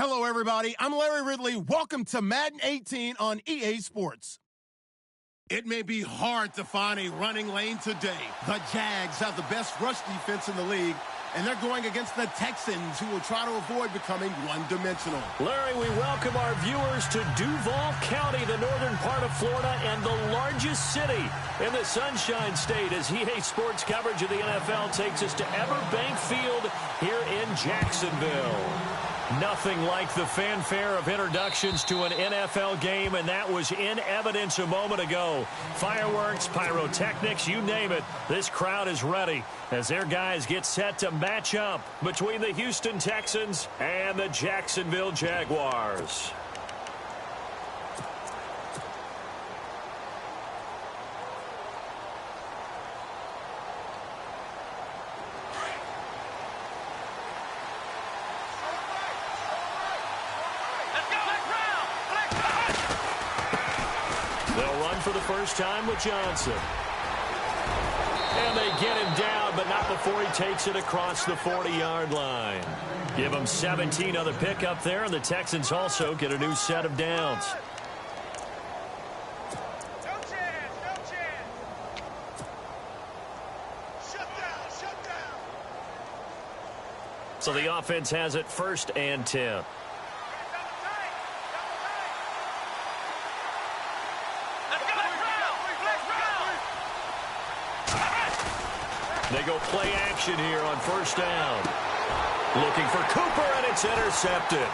Hello, everybody. I'm Larry Ridley. Welcome to Madden 18 on EA Sports. It may be hard to find a running lane today. The Jags have the best rush defense in the league, and they're going against the Texans, who will try to avoid becoming one-dimensional. Larry, we welcome our viewers to Duval County, the northern part of Florida, and the largest city in the Sunshine State, as EA Sports coverage of the NFL takes us to Everbank Field here in Jacksonville. Nothing like the fanfare of introductions to an NFL game, and that was in evidence a moment ago. Fireworks, pyrotechnics, you name it. This crowd is ready as their guys get set to match up between the Houston Texans and the Jacksonville Jaguars. For the first time with Johnson. And they get him down, but not before he takes it across the 40-yard line. Give him 17 on the pickup there, and the Texans also get a new set of downs. No chance, no chance. Shut down. So the offense has it 1st and 10. They go play action here on 1st down. Looking for Cooper, and it's intercepted.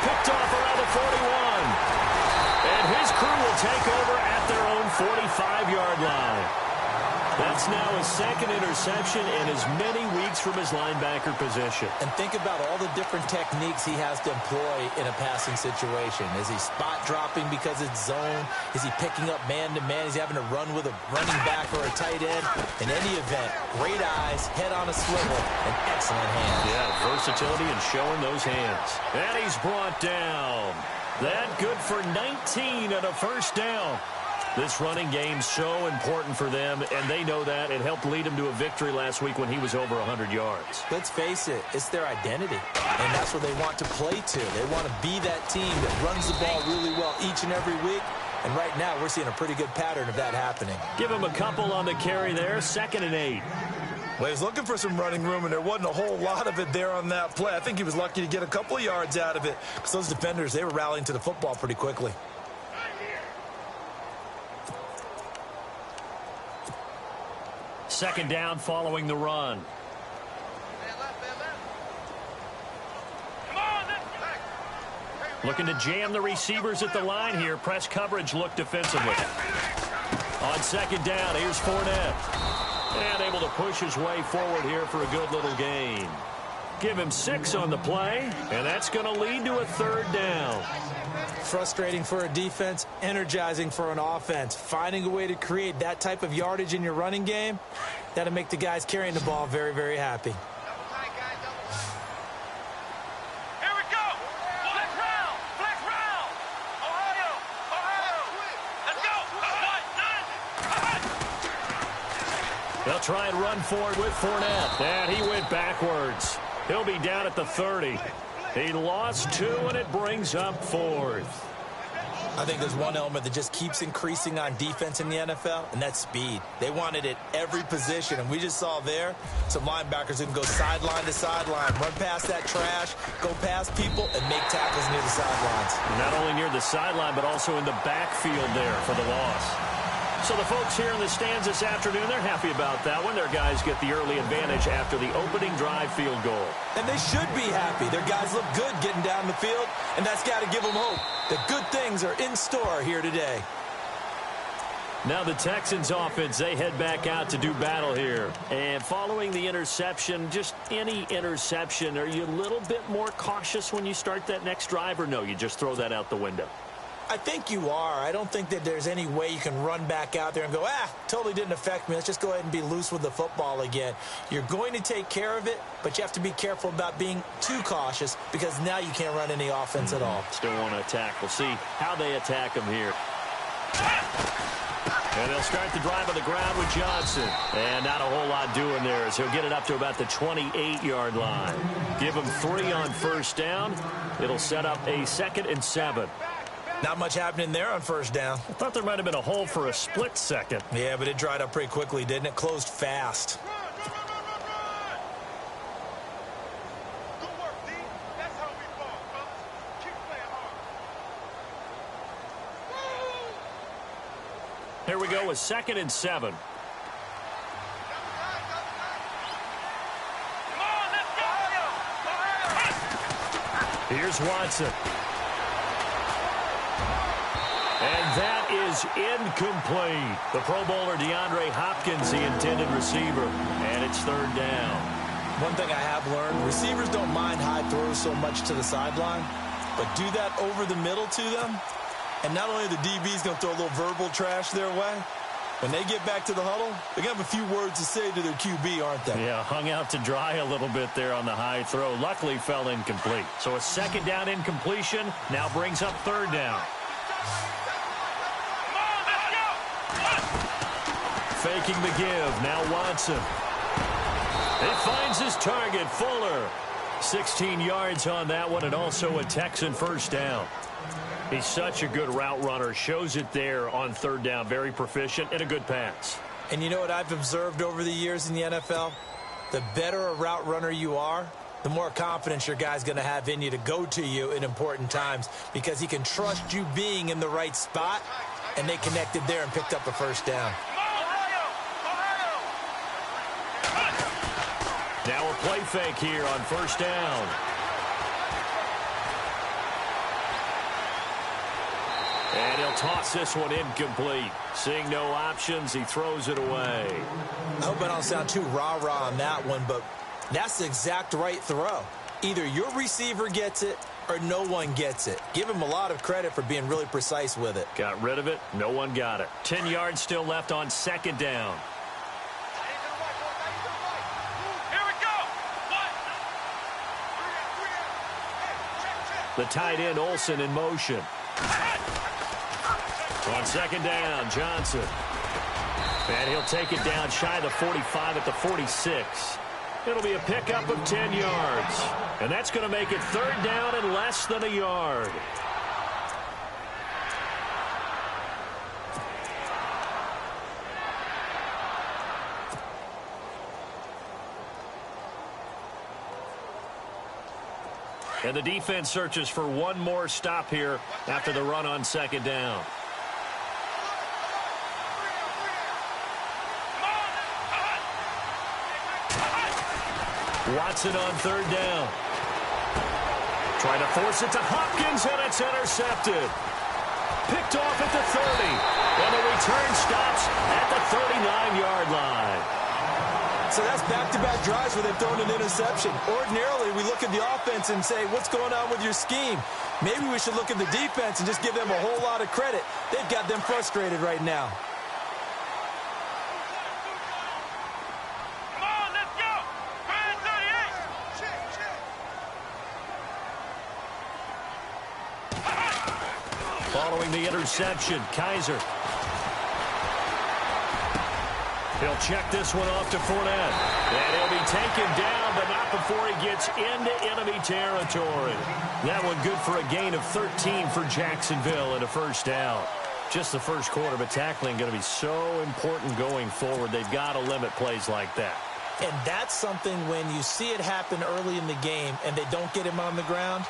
Picked off around the 41. And his crew will take over at their own 45-yard line. That's now his 2nd interception in as many weeks from his linebacker position. And think about all the different techniques he has to employ in a passing situation. Is he spot dropping because it's zone? Is he picking up man-to-man? Is he having to run with a running back or a tight end? In any event, great eyes, head on a swivel, and excellent hands. Yeah, versatility and showing those hands. And he's brought down. That good for 19 and a 1st down. This running game's so important for them, and they know that. It helped lead them to a victory last week when he was over 100 yards. Let's face it, it's their identity, and that's what they want to play to. They want to be that team that runs the ball really well each and every week, and right now we're seeing a pretty good pattern of that happening. Give him a couple on the carry there, 2nd and 8. Well, he was looking for some running room, and there wasn't a whole lot of it there on that play. I think he was lucky to get a couple of yards out of it, because those defenders, they were rallying to the football pretty quickly. Second down following the run. Looking to jam the receivers at the line here. Press coverage look defensively. On 2nd down, here's Fournette. And able to push his way forward here for a good little gain. Give him 6 on the play, and that's going to lead to a 3rd down. Frustrating for a defense, energizing for an offense. Finding a way to create that type of yardage in your running game, that'll make the guys carrying the ball very, very happy. Here we go. Flex round. Ohio. Let's go. They'll try and run forward with Fournette. And he went backwards. He'll be down at the 30. He lost 2, and it brings up 4th. I think there's one element that just keeps increasing on defense in the NFL, and that's speed. They want it at every position, and we just saw there some linebackers who can go sideline to sideline, run past that trash, go past people, and make tackles near the sidelines. Not only near the sideline, but also in the backfield there for the loss. So the folks here in the stands this afternoon, they're happy about that one. Their guys get the early advantage after the opening drive field goal. And they should be happy. Their guys look good getting down the field, and that's got to give them hope that good things are in store here today. Now the Texans offense, they head back out to do battle here. And following the interception, just any interception, are you a little bit more cautious when you start that next drive, or no, you just throw that out the window? I think you are. I don't think that there's any way you can run back out there and go, totally didn't affect me. Let's just go ahead and be loose with the football again. You're going to take care of it, but you have to be careful about being too cautious because now you can't run any offense at all. Still want to attack. We'll see how they attack them here. And they'll start the drive on the ground with Johnson. And not a whole lot doing there as he'll get it up to about the 28-yard line. Give him 3 on first down. It'll set up a 2nd and 7. Not much happening there on first down. I thought there might have been a hole for a split second. Yeah, but it dried up pretty quickly, didn't it? Closed fast. Good work, D. That's how we ball, fellas. Keep playing hard. Here we go with 2nd and 7. Come on, let's go. Here's Watson. And that is incomplete. The Pro Bowler DeAndre Hopkins, the intended receiver. And it's 3rd down. One thing I have learned, receivers don't mind high throws so much to the sideline, but do that over the middle to them, and not only are the DBs going to throw a little verbal trash their way, when they get back to the huddle, they're going to have a few words to say to their QB, aren't they? Yeah, hung out to dry a little bit there on the high throw. Luckily fell incomplete. So a 2nd down incompletion now brings up 3rd down. Faking the give. Now Watson. He finds his target, Fuller. 16 yards on that one, and also a Texan first down. He's such a good route runner. Shows it there on 3rd down. Very proficient and a good pass. And you know what I've observed over the years in the NFL? The better a route runner you are, the more confidence your guy's going to have in you to go to you in important times because he can trust you being in the right spot, and they connected there and picked up a first down. Now a play fake here on first down. And he'll toss this one incomplete. Seeing no options, he throws it away. I hope I don't sound too rah-rah on that one, but that's the exact right throw. Either your receiver gets it or no one gets it. Give him a lot of credit for being really precise with it. Got rid of it. No one got it. 10 yards still left on 2nd down. The tight end, Olsen, in motion. On 2nd down, Johnson. And he'll take it down shy of the 45 at the 46. It'll be a pickup of 10 yards. And that's going to make it 3rd down and less than a yard. And the defense searches for one more stop here after the run on 2nd down. Watson on 3rd down. Trying to force it to Hopkins, and it's intercepted. Picked off at the 30. And the return stops at the 39-yard line. So that's back-to-back drives where they've thrown an interception. Ordinarily, we look at the offense and say, what's going on with your scheme? Maybe we should look at the defense and just give them a whole lot of credit. They've got them frustrated right now. Come on, let's go. 38. Following the interception, Kaiser. He'll check this one off to Fournette. And he'll be taken down, but not before he gets into enemy territory. That one good for a gain of 13 for Jacksonville and a first down. Just the first quarter, but tackling going to be so important going forward. They've got to limit plays like that. And that's something when you see it happen early in the game and they don't get him on the ground,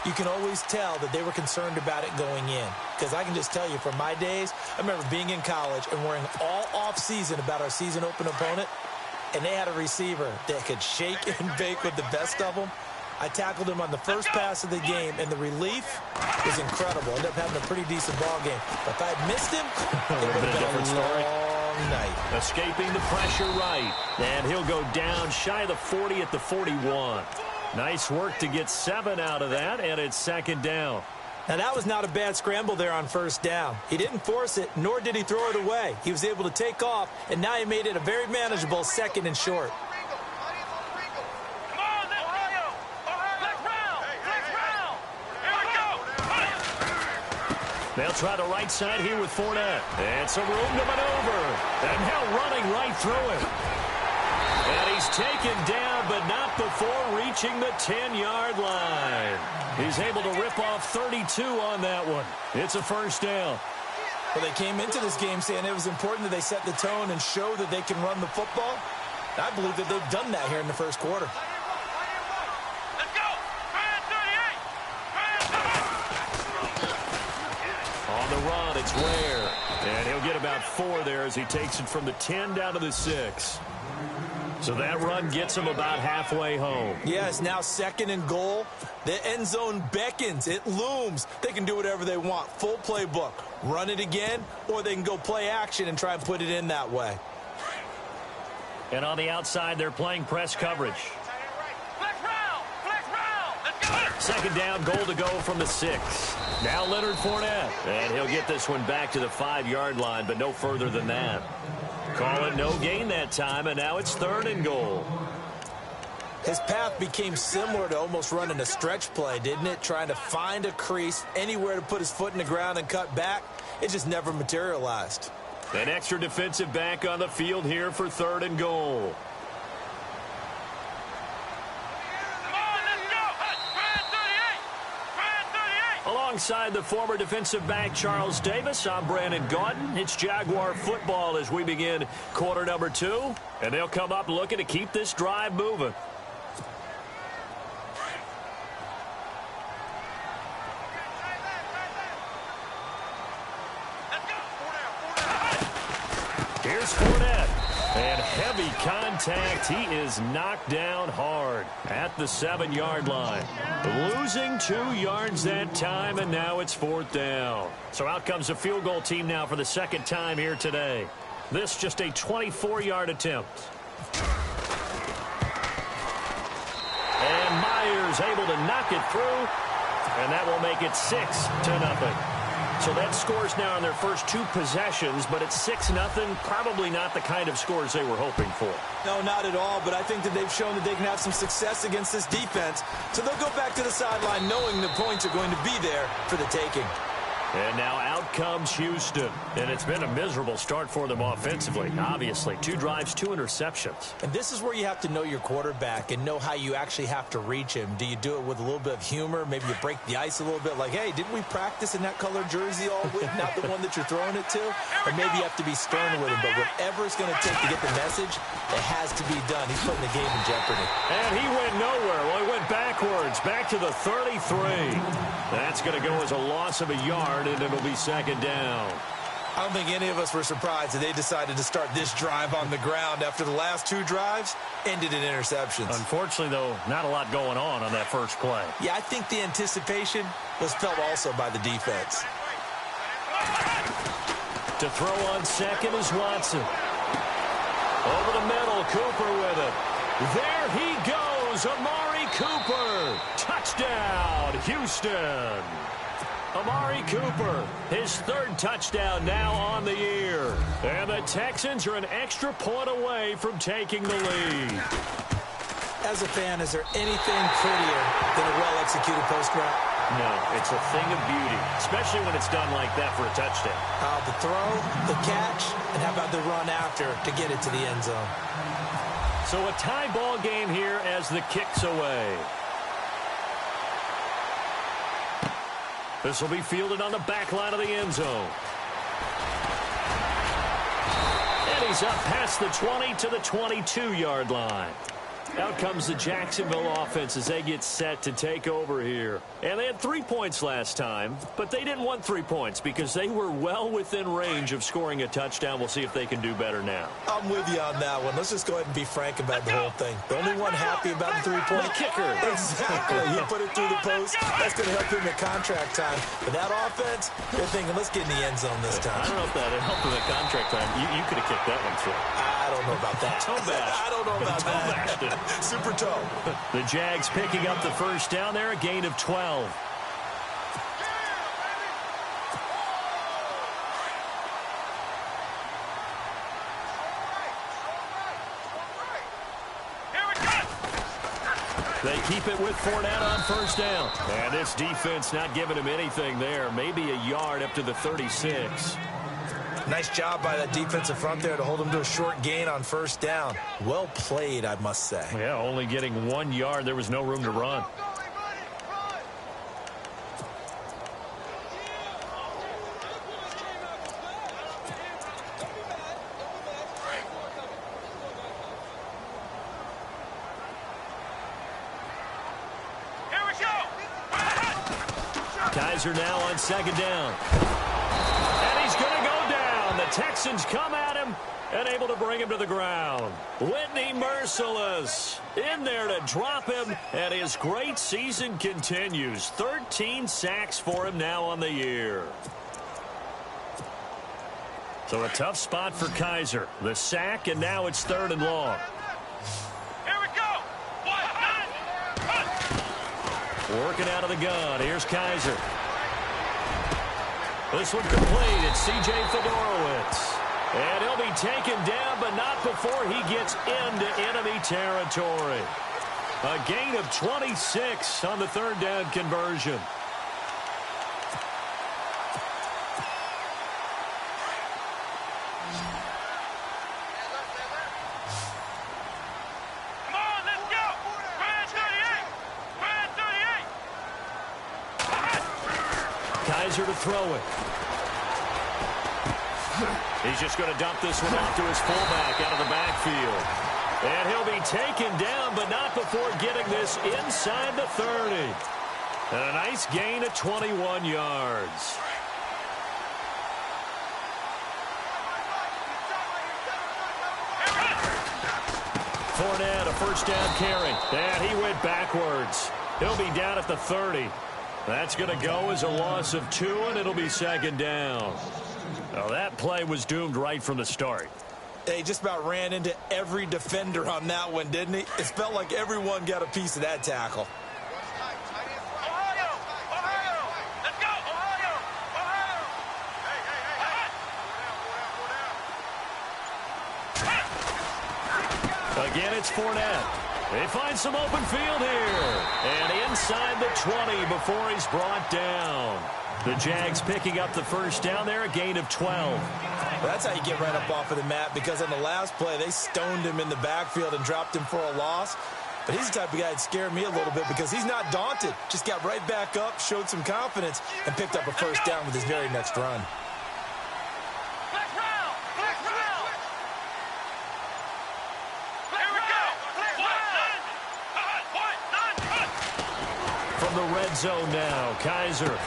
you can always tell that they were concerned about it going in. Because I can just tell you from my days, I remember being in college and worrying all off-season about our season open opponent, and they had a receiver that could shake and bake with the best of them. I tackled him on the first pass of the game, and the relief was incredible. Ended up having a pretty decent ball game. But if I had missed him, it would have been a long night. Escaping the pressure right. And he'll go down shy of the 40 at the 41. Nice work to get 7 out of that, and it's 2nd down. Now, that was not a bad scramble there on first down. He didn't force it, nor did he throw it away. He was able to take off, and now he made it a very manageable 2nd and short. Come on, let's go. Flex round. Flex round. Here we go. They'll try the right side here with Fournette. And some room to maneuver. And now running right through him. And he's taken down, but not before reaching the 10-yard line. He's able to rip off 32 on that one. It's a first down. Well, they came into this game saying it was important that they set the tone and show that they can run the football. I believe that they've done that here in the first quarter. Let's go! On the run, it's Ware. And he'll get about 4 there as he takes it from the 10 down to the 6. So that run gets him about halfway home. Yeah, it's now 2nd and goal. The end zone beckons. It looms. They can do whatever they want. Full playbook. Run it again, or they can go play action and try and put it in that way. And on the outside, they're playing press coverage. Flex round! Let's go! Second down, goal to go from the 6. Now Leonard Fournette. And he'll get this one back to the 5-yard line, but no further than that. Call it no gain that time, and now it's 3rd and goal. His path became similar to almost running a stretch play, didn't it? Trying to find a crease, anywhere to put his foot in the ground and cut back. It just never materialized. An extra defensive back on the field here for 3rd and goal. Alongside the former defensive back Charles Davis, I'm Brandon Gaudin. It's Jaguar football as we begin quarter number 2. And they'll come up looking to keep this drive moving. Here's Fournette. And heavy contact. He is knocked down hard at the 7-yard line. Losing 2 yards that time, and now it's 4th down. So out comes the field goal team now for the 2nd time here today. This just a 24-yard attempt. And Myers able to knock it through, and that will make it 6-0. So that scores now on their first 2 possessions, but it's 6-0. Probably not the kind of scores they were hoping for. No, not at all, but I think that they've shown that they can have some success against this defense. So they'll go back to the sideline knowing the points are going to be there for the taking. And now out comes Houston. And it's been a miserable start for them offensively, obviously. 2 drives, 2 interceptions. And this is where you have to know your quarterback and know how you actually have to reach him. Do you do it with a little bit of humor? Maybe you break the ice a little bit like, hey, didn't we practice in that colored jersey all week? Not the one that you're throwing it to? Or maybe you have to be stern with him. But whatever it's going to take to get the message, it has to be done. He's putting the game in jeopardy. And he went nowhere. Well, he went backwards, back to the 33. That's going to go as a loss of a yard, and it'll be 2nd down. I don't think any of us were surprised that they decided to start this drive on the ground after the last 2 drives ended in interceptions. Unfortunately, though, not a lot going on that first play. Yeah, I think the anticipation was felt also by the defense. To throw on 2nd is Watson. Over the middle, Cooper with it. There he goes, Amari Cooper. Touchdown, Houston. Amari Cooper, his 3rd touchdown now on the year. And the Texans are an extra point away from taking the lead. As a fan, is there anything prettier than a well-executed post route? No, it's a thing of beauty, especially when it's done like that for a touchdown. The throw, the catch, and how about the run after to get it to the end zone? So a tie ball game here as the kick's away. This will be fielded on the back line of the end zone. And he's up past the 20 to the 22-yard line. Out comes the Jacksonville offense as they get set to take over here. And they had 3 points last time, but they didn't want 3 points because they were well within range of scoring a touchdown. We'll see if they can do better now. I'm with you on that one. Let's just go ahead and be frank about the whole thing. The only one happy about the 3-point kicker. Exactly. He put it through the post. That's going to help him in contract time. But that offense, they're thinking, let's get in the end zone this time. I don't know if that helped him in contract time. You could have kicked that one through. I don't know about that. Toe bash. I don't know about that. Super toe. The Jags picking up the first down there, a gain of 12. They keep it with Fournette on first down. And this defense not giving him anything there. Maybe a yard up to the 36. Nice job by that defensive front there to hold him to a short gain on first down. Well played, I must say. Yeah, only getting 1 yard. There was no room to run. Kaiser now on second down. And he's going to go down. The Texans come at him and able to bring him to the ground. Whitney merciless in there to drop him, and his great season continues. 13 sacks for him now on the year. So a tough spot for Kaiser. The sack, and now it's 3rd and long. Here we go. Working out of the gun. Here's Kaiser. This one complete. It's C.J. Fedorowicz. And he'll be taken down, but not before he gets into enemy territory. A gain of 26 on the 3rd down conversion. Come on, let's go. Brand 38. Kaiser to throw it. He's just going to dump this one off to his fullback out of the backfield. And he'll be taken down, but not before getting this inside the 30. And a nice gain of 21 yards. Fournette, a first down carry. And he went backwards. He'll be down at the 30. That's going to go as a loss of 2, and it'll be 2nd down. Well, that play was doomed right from the start. He just about ran into every defender on that one, didn't he? It felt like everyone got a piece of that tackle. Ohio. Let's go. Ohio. Again, it's Fournette. They find some open field here. And inside the 20 before he's brought down. The Jags picking up the first down there, a gain of 12. That's how you get right up off of the mat, because on the last play, they stoned him in the backfield and dropped him for a loss. But he's the type of guy that scared me a little bit because he's not daunted. Just got right back up, showed some confidence, and picked up a first down with his very next run. Flex round. Here we go. From the red zone now, Kaiser.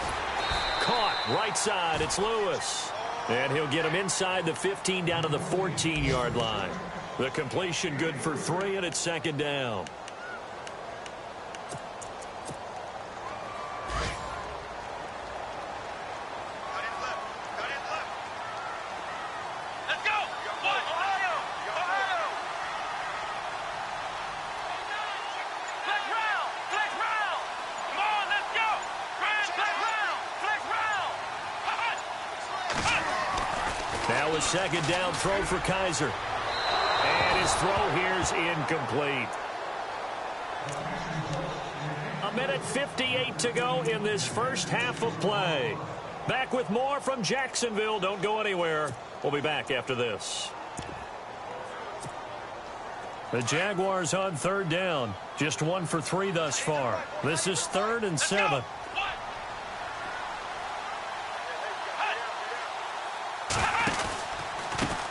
Caught right side. It's Lewis. And he'll get him inside the 15 down to the 14-yard line. The completion good for 3, and it's 2nd down. Let's go. Ohio. Flex round. Come on, let's go. Flex round. Now a 2nd down throw for Kaiser. And his throw here's incomplete. 1:58 to go in this first half of play. Back with more from Jacksonville. Don't go anywhere. We'll be back after this. The Jaguars on 3rd down. Just 1 for 3 thus far. This is 3rd and 7.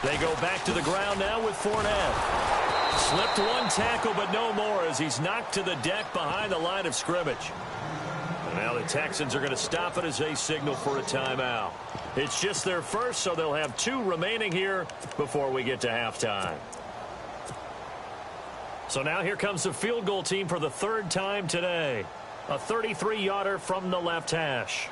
They go back to the ground now with Fournette. Slipped 1 tackle, but no more as he's knocked to the deck behind the line of scrimmage. And now the Texans are going to stop it as they signal for a timeout. It's just their first, so they'll have 2 remaining here before we get to halftime. So now here comes the field goal team for the 3rd time today. A 33-yarder from the left hash.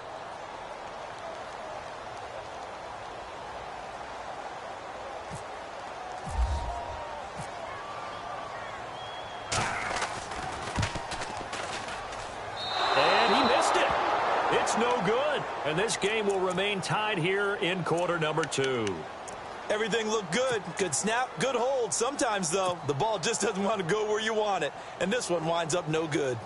It's no good, and this game will remain tied here in quarter number 2. Everything looked good. Good snap, good hold. Sometimes, though, the ball just doesn't want to go where you want it. And this one winds up no good.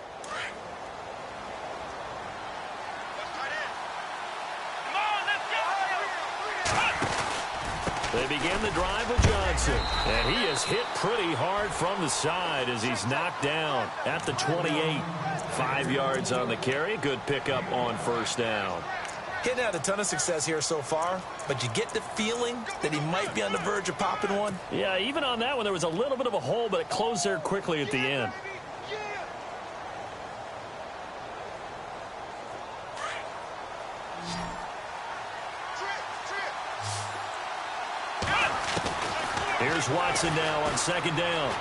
They begin the drive with Johnson. And he is hit pretty hard from the side as he's knocked down at the 28. 5 yards on the carry. Good pickup on first down. Getting had a ton of success here so far, but you get the feeling that he might be on the verge of popping one. Yeah, even on that one, there was a little bit of a hole, but it closed there quickly at the end. Here's Watson now on second down.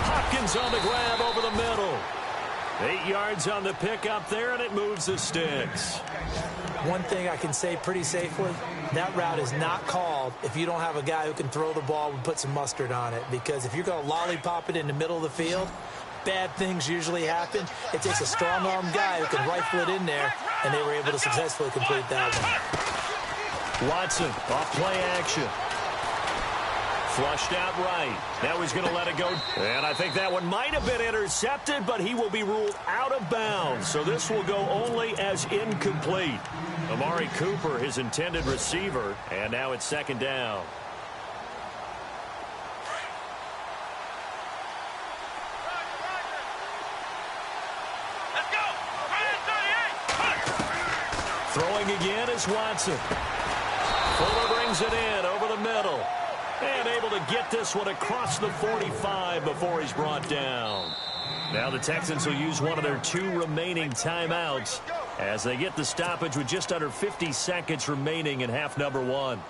Hopkins on the grab over the middle. 8 yards on the pickup there, and it moves the sticks. One thing I can say pretty safely, that route is not called if you don't have a guy who can throw the ball and put some mustard on it. Because if you're going to lollipop it in the middle of the field, bad things usually happen. It takes a strong-arm guy who can rifle it in there, and they were able to successfully complete that one. Watson off play action. Flushed out right. Now he's going to let it go. And I think that one might have been intercepted, but he will be ruled out of bounds. So this will go only as incomplete. Amari Cooper, his intended receiver, and now it's second down. Let's go. Throwing again is Watson. Fuller brings it in over the middle. And able to get this one across the 45 before he's brought down. Now the Texans will use one of their 2 remaining timeouts as they get the stoppage with just under 50 seconds remaining in half number 1.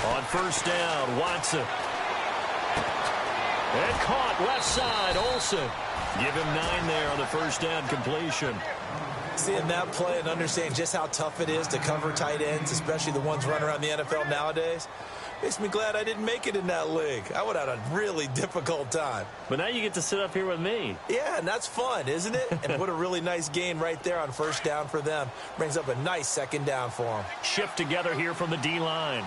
On first down, Watson. And caught left side, Olsen. Give him 9 there on the first down completion. Seeing that play and understanding just how tough it is to cover tight ends, especially the ones running around the NFL nowadays, makes me glad I didn't make it in that league. I would have had a really difficult time. But now you get to sit up here with me. Yeah, and that's fun, isn't it? And what a really nice gain right there on first down for them. Brings up a nice second down for them. Shift together here from the D-line.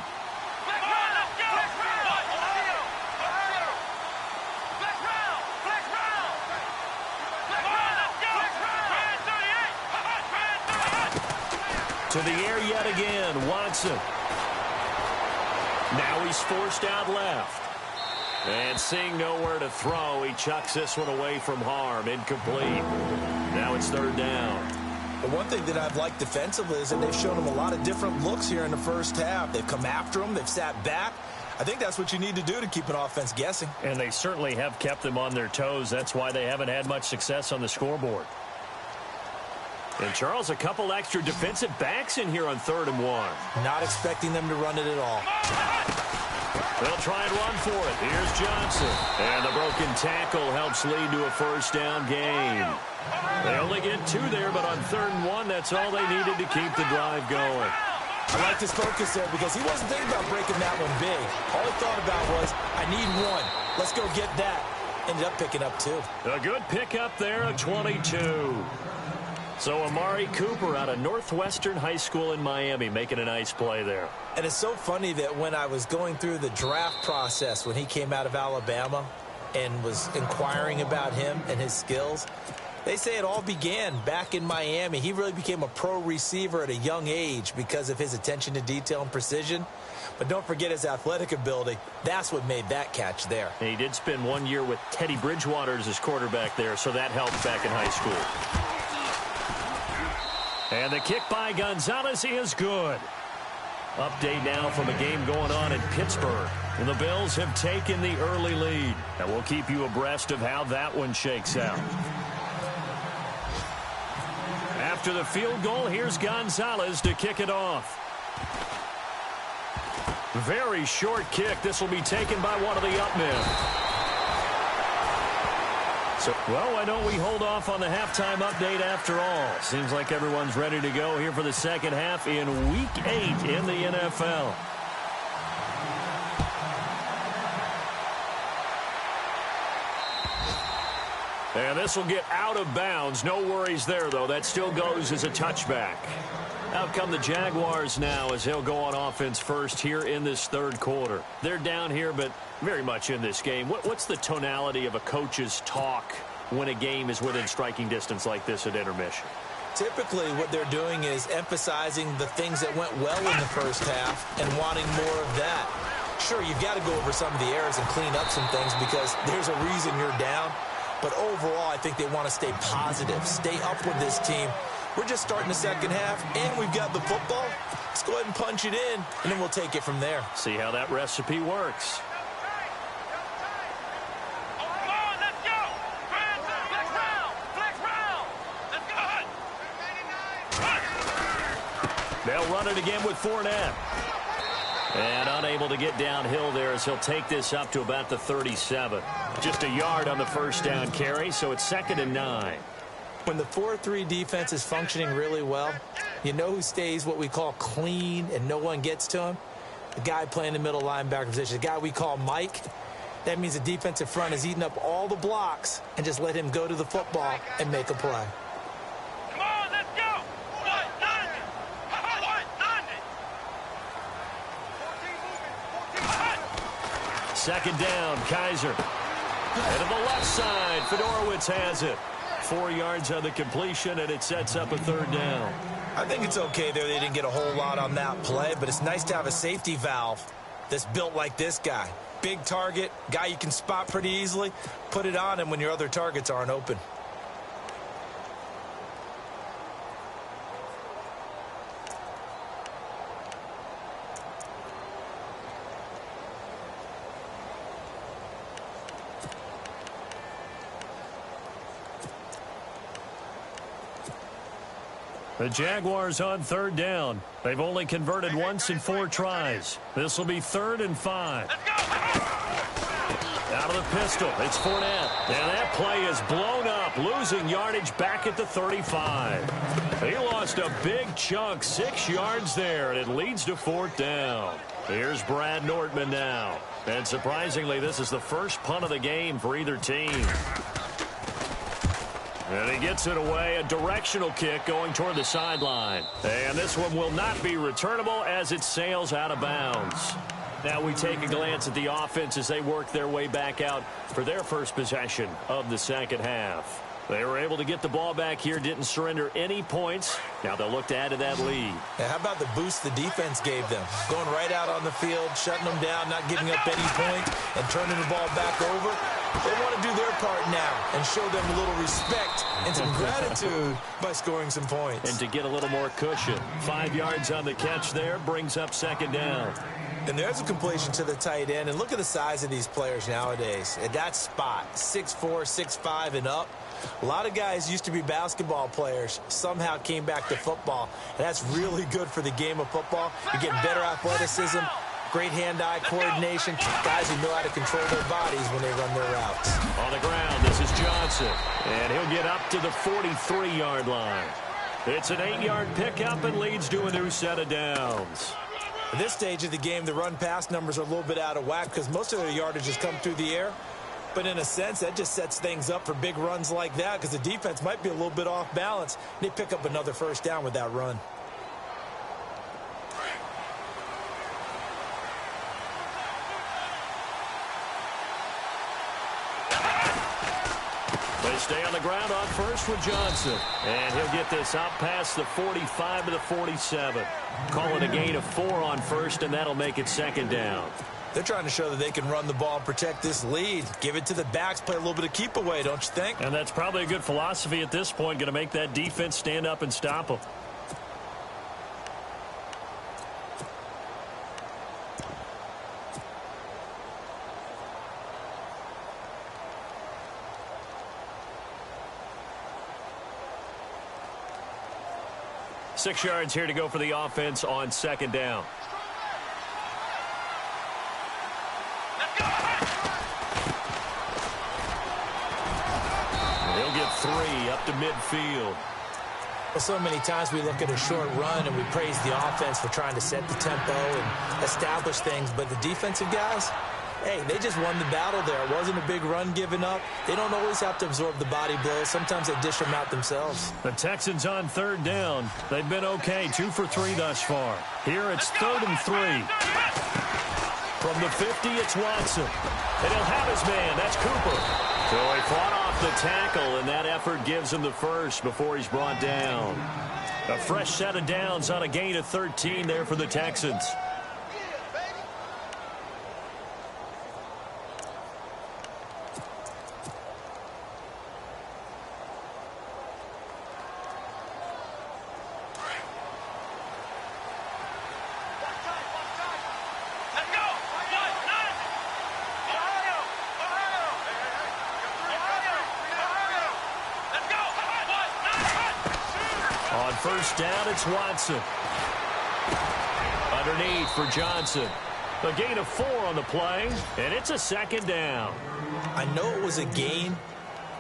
To the air yet again, Watson. Now he's forced out left. And seeing nowhere to throw, he chucks this one away from harm. Incomplete. Now it's third down. The one thing that I've liked defensively is that they've shown him a lot of different looks here in the first half. They've come after him. They've sat back. I think that's what you need to do to keep an offense guessing. And they certainly have kept them on their toes. That's why they haven't had much success on the scoreboard. And, Charles, a couple extra defensive backs in here on 3rd and 1. Not expecting them to run it at all. They'll try and run for it. Here's Johnson. And the broken tackle helps lead to a first down gain. They only get 2 there, but on 3rd and 1, that's all they needed to keep the drive going. I like his focus there because he wasn't thinking about breaking that one big. All he thought about was, I need 1. Let's go get that. Ended up picking up 2. A good pickup there of 22. So Amari Cooper out of Northwestern High School in Miami making a nice play there. And it's so funny that when I was going through the draft process when he came out of Alabama and was inquiring about him and his skills, they say it all began back in Miami. He really became a pro receiver at a young age because of his attention to detail and precision. But don't forget his athletic ability. That's what made that catch there. And he did spend 1 year with Teddy Bridgewater as his quarterback there, so that helped back in high school. And the kick by Gonzalez is good. Update now from a game going on in Pittsburgh. And the Bills have taken the early lead. And we'll keep you abreast of how that one shakes out. After the field goal, here's Gonzalez to kick it off. Very short kick. This will be taken by one of the up men. So, well, why don't we hold off on the halftime update after all? Seems like everyone's ready to go here for the second half in Week 8 in the NFL. And this will get out of bounds. No worries there, though. That still goes as a touchback. Out come the Jaguars now as they'll go on offense first here in this third quarter. They're down here, but very much in this game. What's the tonality of a coach's talk when a game is within striking distance like this at intermission? Typically, what they're doing is emphasizing the things that went well in the first half and wanting more of that. Sure, you've got to go over some of the errors and clean up some things because there's a reason you're down. But overall, I think they want to stay positive, stay up with this team. We're just starting the second half, and we've got the football. Let's go ahead and punch it in, and then we'll take it from there. See how that recipe works. They'll run it again with Fournette. And unable to get downhill there as he'll take this up to about the 37. Just a yard on the first down carry, so it's 2nd and 9. When the 4-3 defense is functioning really well, you know who stays what we call clean and no one gets to him? The guy playing the middle linebacker position, the guy we call Mike. That means the defensive front is eating up all the blocks and just let him go to the football and make a play. Come on, let's go! 190! 190! Second down, Kaiser. And to the left side, Fedorowicz has it. 4 yards on the completion, and it sets up a third down. I think it's okay there. They didn't get a whole lot on that play, but it's nice to have a safety valve that's built like this guy. Big target, guy you can spot pretty easily. Put it on him when your other targets aren't open. The Jaguars on third down. They've only converted once in 4 tries. This will be 3rd and 5. Out of the pistol, it's Fournette. And that play is blown up, losing yardage back at the 35. He lost a big chunk, 6 yards there, and it leads to 4th down. Here's Brad Nortman now. And surprisingly, this is the first punt of the game for either team. And he gets it away, a directional kick going toward the sideline. And this one will not be returnable as it sails out of bounds. Now we take a glance at the offense as they work their way back out for their first possession of the second half. They were able to get the ball back here, didn't surrender any points. Now they'll look to add to that lead. Now, how about the boost the defense gave them? Going right out on the field, shutting them down, not giving up any points, and turning the ball back over. They want to do their part now and show them a little respect and some gratitude by scoring some points. And to get a little more cushion. 5 yards on the catch there, brings up 2nd down. And there's a completion to the tight end. And look at the size of these players nowadays. At that spot, 6'4", 6'5", and up. A lot of guys used to be basketball players, somehow came back to football. And that's really good for the game of football. You're getting better athleticism, great hand-eye coordination, guys who know how to control their bodies when they run their routes. On the ground, this is Johnson. And he'll get up to the 43-yard line. It's an 8-yard pickup and leads to a new set of downs. At this stage of the game, the run-pass numbers are a little bit out of whack because most of their yardage has come through the air. But in a sense, that just sets things up for big runs like that because the defense might be a little bit off balance. They pick up another first down with that run. They stay on the ground on first with Johnson. And he'll get this out past the 45 to the 47. Call it a gain of 4 on first, and that'll make it 2nd down. They're trying to show that they can run the ball and protect this lead. Give it to the backs, play a little bit of keep away, don't you think? And that's probably a good philosophy at this point, going to make that defense stand up and stop them. Six yards here to go for the offense on 2nd down. to midfield. Well, so many times we look at a short run and we praise the offense for trying to set the tempo and establish things, but the defensive guys, hey, they just won the battle there. It wasn't a big run given up. They don't always have to absorb the body blows. Sometimes they dish them out themselves. The Texans on third down. They've been okay, 2 for 3 thus far. Here it's 3rd and 3. From the 50, it's Watson. And he'll have his man. That's Cooper. So he fought off the tackle, and that effort gives him the first before he's brought down. A fresh set of downs on a gain of 13 there for the Texans. On first down, it's Watson. Underneath for Johnson. A gain of 4 on the play, and it's a 2nd down. I know it was a gain,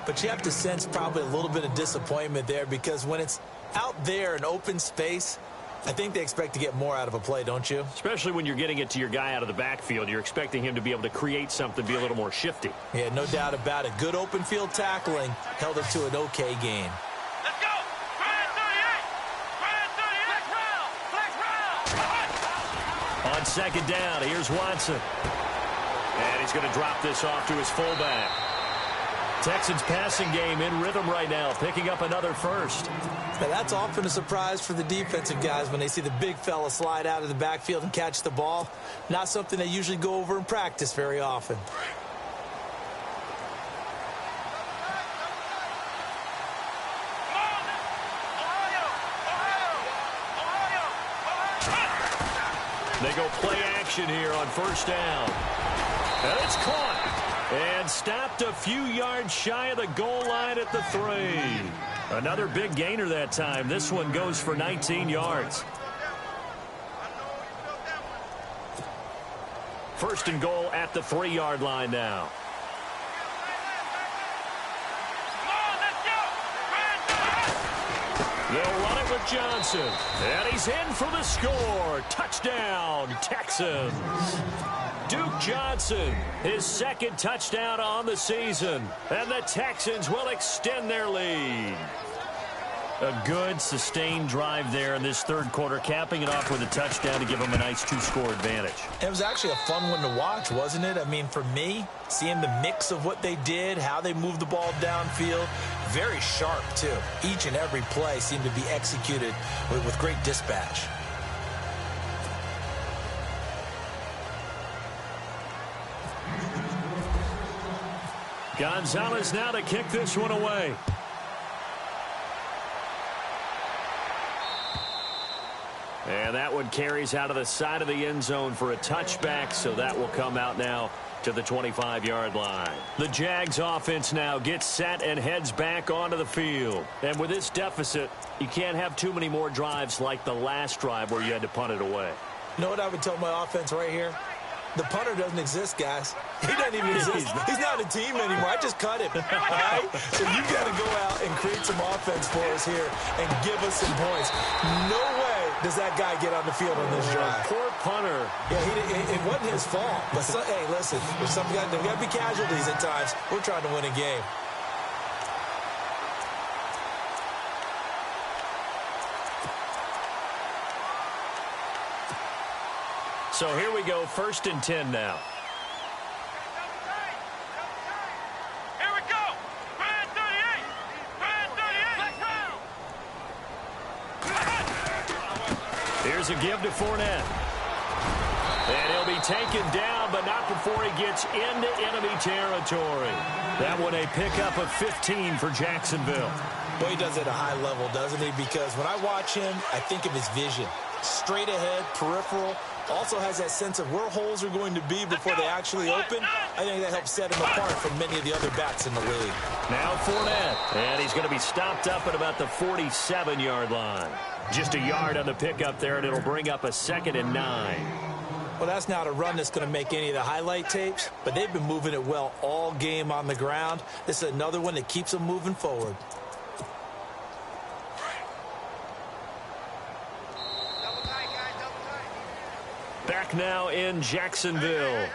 but you have to sense probably a little bit of disappointment there because when it's out there in open space, I think they expect to get more out of a play, don't you? Especially when you're getting it to your guy out of the backfield. You're expecting him to be able to create something, be a little more shifty. Yeah, no doubt about it. Good open field tackling held it to an okay gain. Let's go! Brand 38! On 2nd down, here's Watson. And he's going to drop this off to his fullback. Texans passing game in rhythm right now, picking up another first. Now, that's often a surprise for the defensive guys when they see the big fella slide out of the backfield and catch the ball. Not something they usually go over in practice very often. They go play action here on first down. And it's caught. And stopped a few yards shy of the goal line at the 3. Another big gainer that time. This one goes for 19 yards. 1st and goal at the 3-yard line now. They'll run it with Johnson. And he's in for the score. Touchdown, Texans. Duke Johnson, his 2nd touchdown on the season. And the Texans will extend their lead. A good, sustained drive there in this 3rd quarter, capping it off with a touchdown to give them a nice 2-score advantage. It was actually a fun one to watch, wasn't it? I mean, for me, seeing the mix of what they did, how they moved the ball downfield, very sharp, too. Each and every play seemed to be executed with great dispatch. Gonzalez now to kick this one away. And that one carries out of the side of the end zone for a touchback, so that will come out now to the 25-yard line. The Jags offense now gets set and heads back onto the field. And with this deficit, you can't have too many more drives like the last drive where you had to punt it away. You know what I would tell my offense right here? The punter doesn't exist, guys. He doesn't even exist. He's not a team anymore. I just cut him. All right? So you got to go out and create some offense for us here and give us some points. No way does that guy get on the field on this drive. Poor punter. Yeah, it wasn't his fault. But, hey, listen, there's got to be casualties at times. We're trying to win a game. So here we go, 1st and 10 now. Here we go! Brand 38! Brand 38! Here's a give to Fournette. And he'll be taken down, but not before he gets into enemy territory. That one a pickup of 15 for Jacksonville. Well, he does it at a high level, doesn't he? Because when I watch him, I think of his vision. Straight ahead, peripheral. Also has that sense of where holes are going to be before they actually open. I think that helps set him apart from many of the other backs in the league. Now Fournette. And he's going to be stopped up at about the 47-yard line. Just a yard on the pickup there, and it'll bring up a 2nd and 9. Well, that's not a run that's going to make any of the highlight tapes, but they've been moving it well all game on the ground. This is another one that keeps them moving forward. back now in Jacksonville.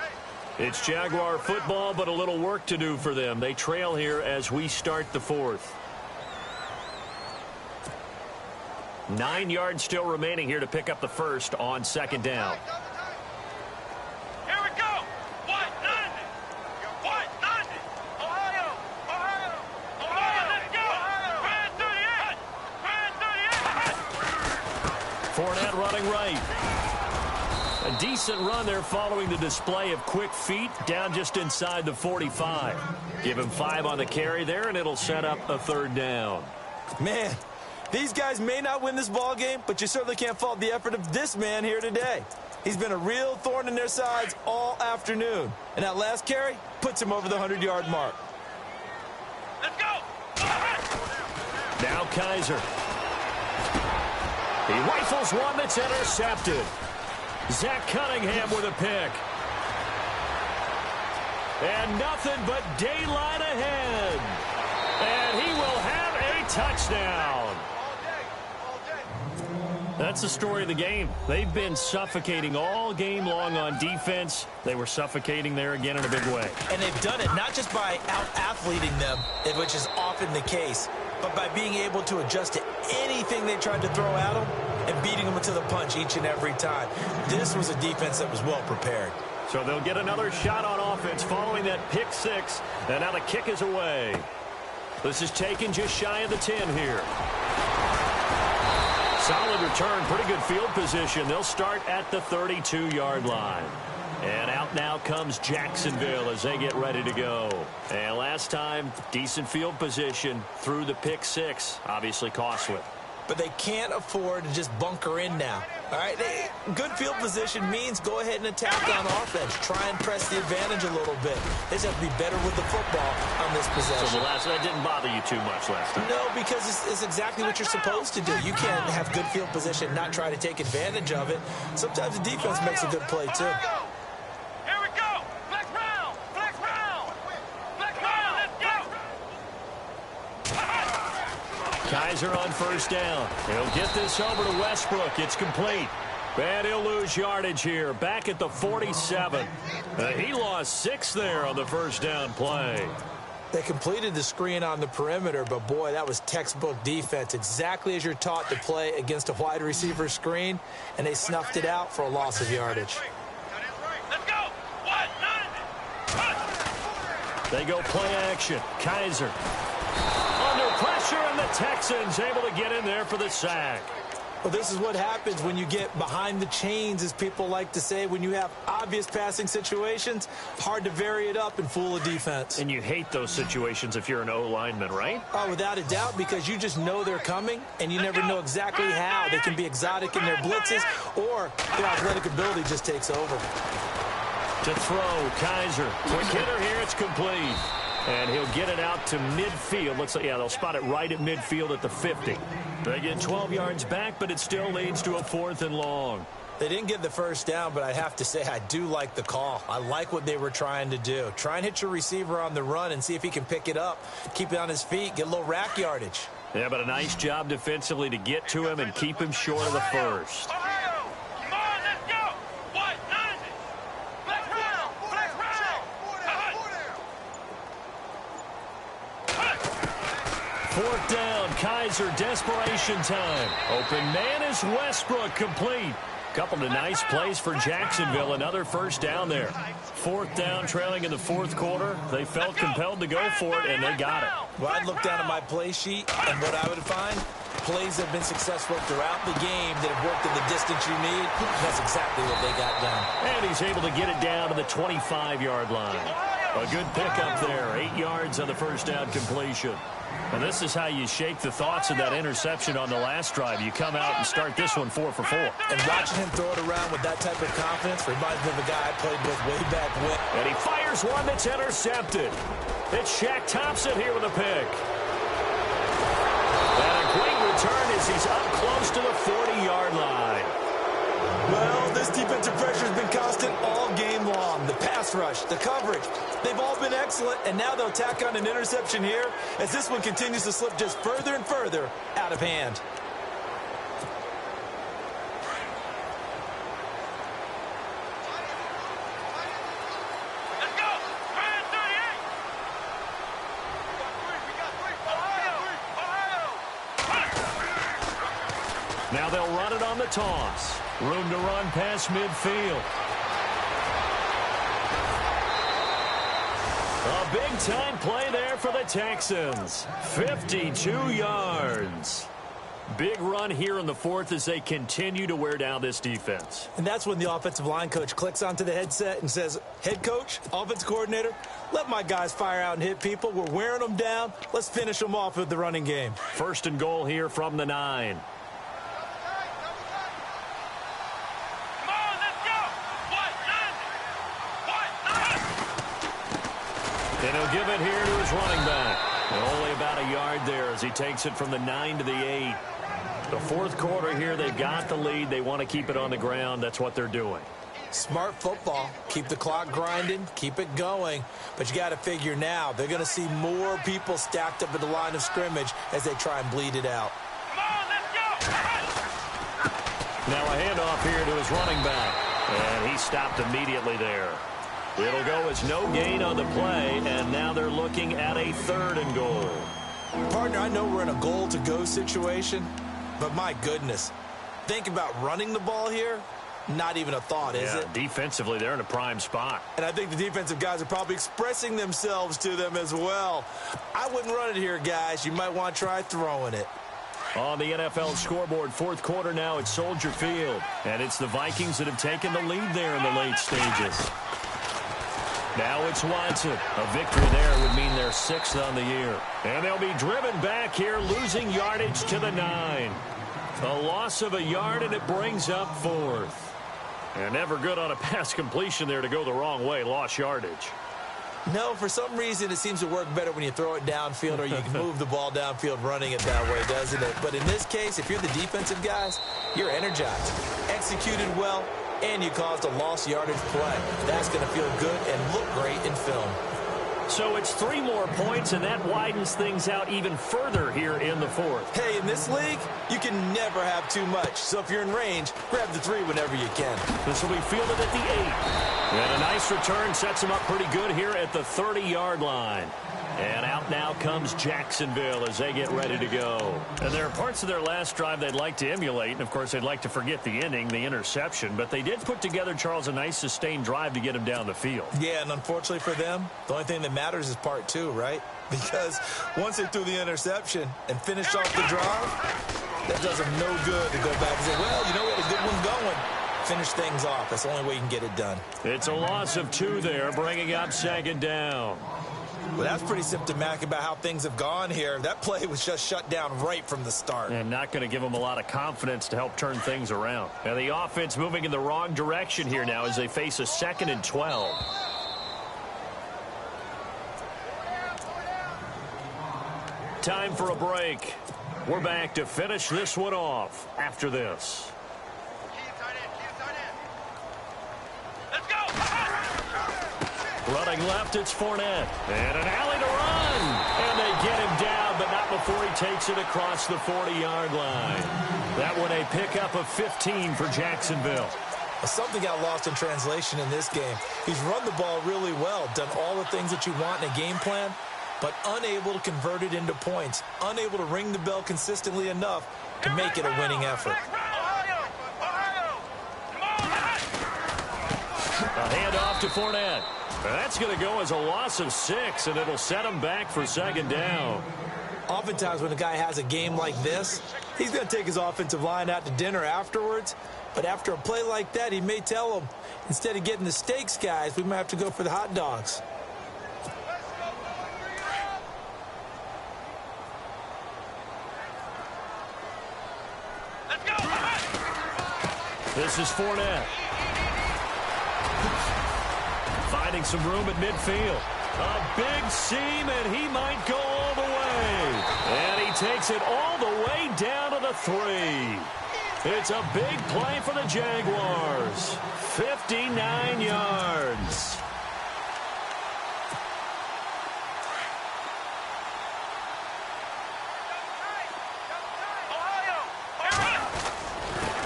It's Jaguar football, but a little work to do for them. They trail here as we start the fourth. 9 yards still remaining here to pick up the first on second down. Here we go. What? Nothing. What? Nothing. Ohio. Ohio. Ohio. Let's go. Ohio. 38. 38. Fournette running right. A decent run there following the display of quick feet down just inside the 45. Give him 5 on the carry there, and it'll set up a third down. Man, these guys may not win this ball game, but you certainly can't fault the effort of this man here today. He's been a real thorn in their sides all afternoon. And that last carry puts him over the 100-yard mark. Let's go. Now Kaiser. He rifles one that's intercepted. Zach Cunningham with a pick. And nothing but daylight ahead. And he will have a touchdown. That's the story of the game. They've been suffocating all game long on defense. They were suffocating there again in a big way. And they've done it not just by out-athleting them, which is often the case, but by being able to adjust to anything they tried to throw at them and beating them to the punch each and every time. This was a defense that was well prepared. So they'll get another shot on offense following that pick six. And now the kick is away. This is taken just shy of the 10 here. Solid return, pretty good field position. They'll start at the 32-yard line. And out now comes Jacksonville as they get ready to go. And last time, decent field position through the pick six. Obviously costly. But they can't afford to just bunker in now. All right, good field position means go ahead and attack on offense. Try and press the advantage a little bit. They just have to be better with the football on this possession. So that didn't bother you too much last time? No, because it's exactly what you're supposed to do. You can't have good field position and not try to take advantage of it. Sometimes the defense makes a good play, too. Here we go. Flex round. Flex round. Flex round. Let's go. Kaiser on first down. He'll get this over to Westbrook. It's complete. And he'll lose yardage here. Back at the 47. He lost 6 there on the first down play. They completed the screen on the perimeter, but boy, that was textbook defense. Exactly as you're taught to play against a wide receiver screen, and they snuffed it out for a loss of yardage. Let's go. What? They go play action. Kaiser under pressure, and the Texans able to get in there for the sack. Well, this is what happens when you get behind the chains, as people like to say. When you have obvious passing situations, hard to vary it up and fool a defense. And you hate those situations if you're an O-lineman, right? Oh, without a doubt, because you just know they're coming, and you never know exactly how. They can be exotic in their blitzes, or their athletic ability just takes over. To throw, Kaiser. Quick hitter here, it's complete. And he'll get it out to midfield. Looks like, yeah, they'll spot it right at midfield at the 50. They get 12 yards back, but it still leads to a 4th and long. They didn't get the first down, but I have to say I do like the call. I like what they were trying to do. Try and hit your receiver on the run and see if he can pick it up, keep it on his feet, get a little rack yardage. Yeah, but a nice job defensively to get to him and keep him short of the first. Ohio. Come on, let's go. What? Nothing. Flex round. Flex round. 4th down, Kaiser, desperation time. Open man is Westbrook, complete. Couple of nice plays for Jacksonville. Another first down there. 4th down, trailing in the 4th quarter. They felt compelled to go for it, and they got it. Well, I'd look down at my play sheet, and what I would find, plays have been successful throughout the game that have worked in the distance you need. That's exactly what they got done. And he's able to get it down to the 25-yard line. A good pickup there. 8 yards on the first down completion. And this is how you shake the thoughts of that interception on the last drive. You come out and start this one 4 for 4. And watching him throw it around with that type of confidence reminds me of a guy I played with way back when. And he fires one that's intercepted. It's Shaq Thompson here with a pick. And a great return as he's up close to the 40-yard line. Well, this defensive pressure has been constant all game long. The pass rush, the coverage, they've all been excellent, and now they'll tack on an interception here as this one continues to slip just further and further out of hand. Now they'll run it on the toss. Room to run past midfield. A big-time play there for the Texans. 52 yards. Big run here in the fourth as they continue to wear down this defense. And that's when the offensive line coach clicks onto the headset and says, head coach, offensive coordinator, let my guys fire out and hit people. We're wearing them down. Let's finish them off with the running game. First and goal here from the 9. And he'll give it here to his running back. Only about a yard there as he takes it from the 9 to the 8. The fourth quarter here, they've got the lead. They want to keep it on the ground. That's what they're doing. Smart football. Keep the clock grinding. Keep it going. But you got to figure now, they're going to see more people stacked up at the line of scrimmage as they try and bleed it out. Now a handoff here to his running back. And he stopped immediately there. It'll go as no gain on the play, and now they're looking at a 3rd and goal. Partner, I know we're in a goal-to-go situation, but my goodness, think about running the ball here. Not even a thought, is it? Defensively, they're in a prime spot. And I think the defensive guys are probably expressing themselves to them as well. I wouldn't run it here, guys. You might want to try throwing it. On the NFL scoreboard, fourth quarter now at Soldier Field. And it's the Vikings that have taken the lead there in the late stages. Now it's Watson. A victory there would mean they're 6th on the year. And they'll be driven back here, losing yardage to the 9. A loss of a yard, and it brings up 4th. And never good on a pass completion there to go the wrong way. Lost yardage. No, for some reason it seems to work better when you throw it downfield or you can move the ball downfield running it that way, doesn't it? But in this case, if you're the defensive guys, you're energized, executed well, and you caused a lost yardage play. That's going to feel good and look great in film. So it's 3 more points, and that widens things out even further here in the fourth. Hey, in this league, you can never have too much. So if you're in range, grab the 3 whenever you can. This will be fielded at the 8. And a nice return sets them up pretty good here at the 30-yard line. And out now comes Jacksonville as they get ready to go. And there are parts of their last drive they'd like to emulate. And, of course, they'd like to forget the inning, the interception. But they did put together, Charles, a nice sustained drive to get him down the field. Yeah, and unfortunately for them, the only thing that matters is part 2, right? Because once they threw the interception and finished off the drive, that does them no good to go back and say, well, you know, we had a good one going. Finish things off. That's the only way you can get it done. It's a loss of 2 there, bringing up 2nd down. Well, that's pretty symptomatic about how things have gone here. That play was just shut down right from the start. And not going to give them a lot of confidence to help turn things around. And the offense moving in the wrong direction here now as they face a 2nd and 12. Time for a break. We're back to finish this one off after this. Running left, it's Fournette. And an alley to run. And they get him down, but not before he takes it across the 40-yard line. That one a pickup of 15 for Jacksonville. Something got lost in translation in this game. He's run the ball really well, done all the things that you want in a game plan, but unable to convert it into points, unable to ring the bell consistently enough to make it a winning effort. A handoff to Fournette. That's going to go as a loss of 6, and it'll set him back for 2nd down. Oftentimes when a guy has a game like this, he's going to take his offensive line out to dinner afterwards. But after a play like that, he may tell them, instead of getting the steaks, guys, we might have to go for the hot dogs. This is Fournette. Finding some room at midfield. A big seam, and he might go all the way. And he takes it all the way down to the 3. It's a big play for the Jaguars. 59 yards.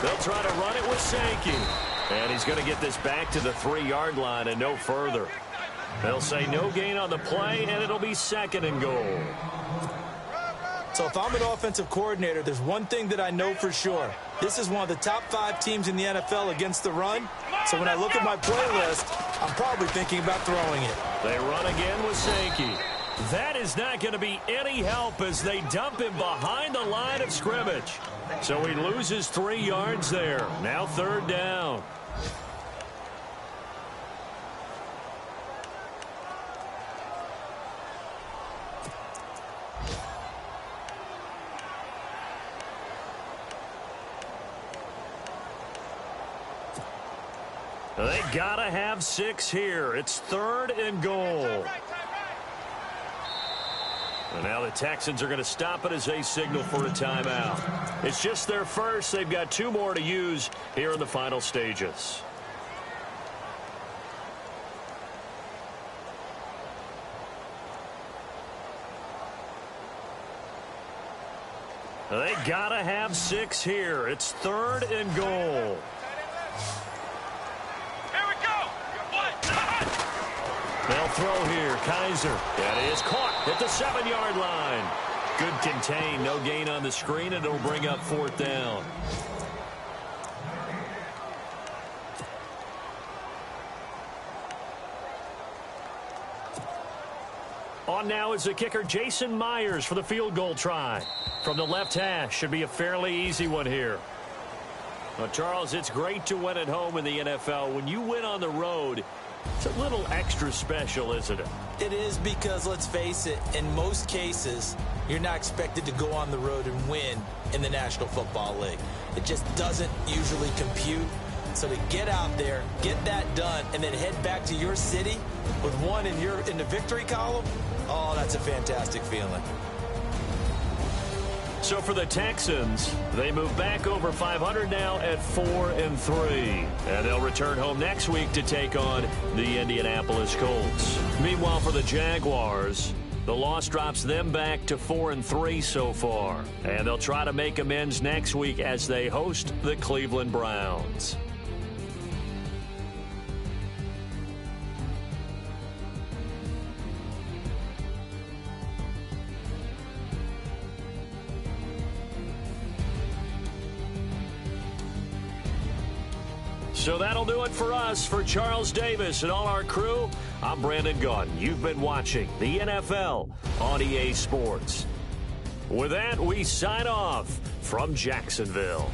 They'll try to run it with Sankey. And he's going to get this back to the 3-yard line and no further. They'll say no gain on the play, and it'll be 2nd and goal. So if I'm an offensive coordinator, there's one thing that I know for sure. This is one of the top 5 teams in the NFL against the run. So when I look at my playlist, I'm probably thinking about throwing it. They run again with Sankey. That is not going to be any help as they dump him behind the line of scrimmage. So he loses 3 yards there. Now 3rd down. They got to have 6 here. It's 3rd and goal. And now the Texans are going to stop it as they signal for a timeout. It's just their first. They've got 2 more to use here in the final stages. They got to have 6 here. It's 3rd and goal. They'll throw here. Kaiser. That is caught at the 7-yard line. Good contain. No gain on the screen, and it'll bring up 4th down. On now is the kicker, Jason Myers, for the field goal try. From the left hash. Should be a fairly easy one here. Well, Charles, it's great to win at home in the NFL. When you win on the road, it's a little extra special, isn't it? It is, because, let's face it, in most cases, you're not expected to go on the road and win in the National Football League. It just doesn't usually compute. So to get out there, get that done, and then head back to your city with 1 in the victory column, oh, that's a fantastic feeling. So for the Texans, they move back over 500 now at 4-3. And they'll return home next week to take on the Indianapolis Colts. Meanwhile, for the Jaguars, the loss drops them back to 4-3 so far. And they'll try to make amends next week as they host the Cleveland Browns. So that'll do it for us. For Charles Davis and all our crew, I'm Brandon Gaudin. You've been watching the NFL on EA Sports. With that, we sign off from Jacksonville.